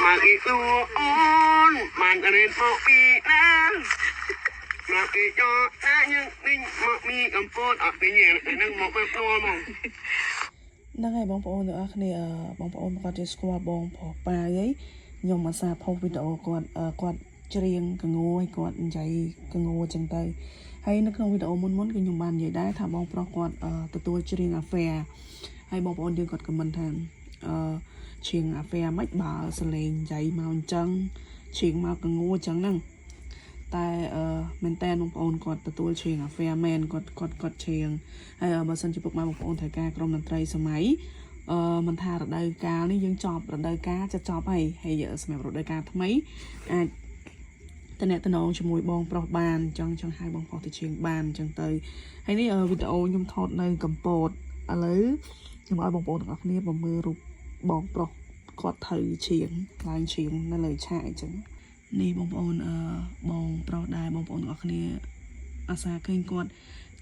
mà cái tua ôn màn ở bên họ bị nè mà cái cho ta những ninh mà mi cầm phốt ở bên nhà để nâng một cái tua mong ហ្នឹងហើយបងប្អូនទាំងអស់គ្នាបងប្អូនគាត់ជាស្គាល់បងប្រុសប៉ាអីខ្ញុំអាសាផុសវីដេអូគាត់ច្រៀងកងោឲ្យគាត់និយាយកងោអញ្ចឹងទៅហើយនៅក្នុងវីដេអូមុនគឺខ្ញុំបាននិយាយដែរថាបងប្រុសគាត់ទទួលច្រៀងអាហ្វែហើយបងប្អូនយើងគាត់ខមមិនថាច្រៀងអាហ្វែមិនបើសលេងនិយាយមកអញ្ចឹងច្រៀងមកកងោអញ្ចឹងហ្នឹងតែមែនតើបងប្អូនគាត់ទទួលច្រៀងអាហ្វែមែនគាត់ច្រៀងហើយបើសិនជាពុកម៉ែបងប្អូនត្រូវការក្រុមតន្ត្រីសម័យមិនថារដូវកាលនេះយើងចប់រដូវកាលចប់ហើយសម្រាប់រដូវកាលថ្មីអាចតំណងជាមួយបងប្រុសបានចង់ឲ្យបងប្រុសទៅច្រៀងបានអញ្ចឹងទៅហើយនេះវីដេអូខ្ញុំថតនៅកម្ពុជាឥឡូវខ្ញុំឲ្យបងប្អូនទាំងអស់គ្នាមើលរូបបងប្រុសគាត់ត្រូវច្រៀងឡើងច្រៀងនៅលើឆាកអញ្ចឹងនេះបងប្អូនបងប្រុសដែរបងប្អូនទាំងអស់គ្នាអាសាឃើញគាត់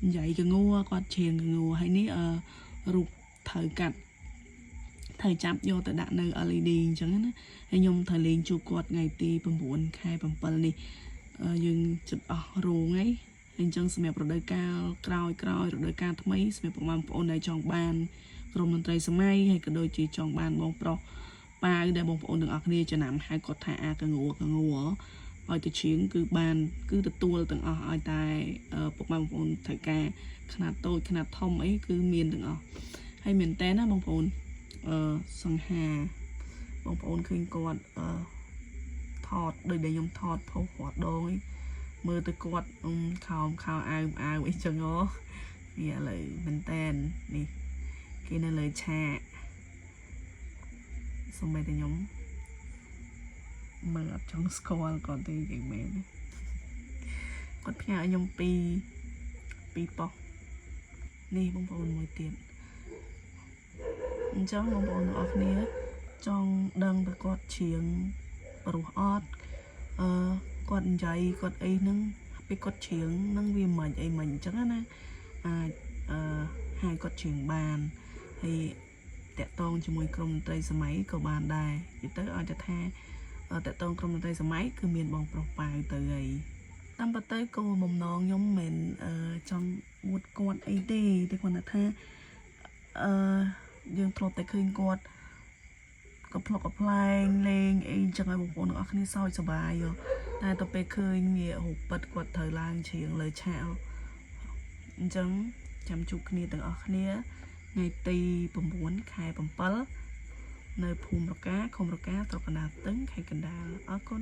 និយាយកងោគាត់ច្រៀងកងោហើយនេះរូបត្រូវកាត់ត្រូវចាប់យកទៅដាក់នៅ LED អញ្ចឹងណាហើយខ្ញុំត្រូវលេងជួបគាត់ថ្ងៃទី9 ខែ 7 នេះយើងចិត្តអស់រោងហើយអញ្ចឹងសម្រាប់រដូវកាលក្រោយរដូវកាលថ្មីសម្រាប់បងប្អូនដែលចង់បានក្រុមតន្ត្រីសម័យហើយក៏ដូចជាចង់បានបងប្រុសប៉ាវដែលបងប្អូនទាំងអស់គ្នាចំណាំហៅគាត់ថាអាកងោឲ្យទៅច្រៀងគឺបានគឺទទួលទាំងអស់ឲ្យតែពុកម៉ែបងប្អូនត្រូវការຂະຫນាតតូចຂະຫນាតធំអីគឺមានទាំងអស់ហើយមែនតើណាបងប្អូនសង្ហាបងប្អូនឃើញគាត់ថតដូចដែលខ្ញុំថតផុសគាត់ដងអីមើលទៅគាត់ខោអាវអីចឹងហ៎នេះឥឡូវមែនតើនេះគេនៅលើឆាកសូម្បីតែខ្ញុំមើលអត់ចង់ស្គាល់គាត់ទេយ៉ាងមែនគាត់ផ្ញើឲ្យខ្ញុំពីប៉ុសនេះបងប្អូនមួយទៀតអញ្ចឹងបងប្អូនទាំងអស់គ្នាចង់ដឹងថាគាត់ច្រៀងព្រោះអត់គាត់និយាយគាត់អីហ្នឹងពេលគាត់ច្រៀងហ្នឹងវាមិនអីមិនអញ្ចឹងណាអាចហៅគាត់ច្រៀងបានហើយតាក់ទងជាមួយក្រុមតន្ត្រីសម័យក៏បានដែរនិយាយទៅឲ្យតែថាតាក់ទងក្រុមតន្ត្រីសម័យគឺមានបងប្រុសប៉ាវទៅហើយតាមពិតទៅគោលបំណងខ្ញុំមិនចង់អួតគាត់អីទេតែគាត់ថាយើងធ្លាប់តែឃើញគាត់កំប្លុកកំ pl ែងលេងអីចឹងឲ្យបងប្អូនទាំងអស់គ្នាសើចសប្បាយតែទៅពេលឃើញវារូបប៉ិតគាត់ត្រូវឡើងច្រៀងលើឆាកអញ្ចឹងចាំជួបគ្នាទាំងអស់គ្នាថ្ងៃទី9 ខែ 7 នៅភូមិរកាឃុំរកាស្រុកកណ្ដាលស្ទឹងខេត្តកណ្ដាលអរគុណ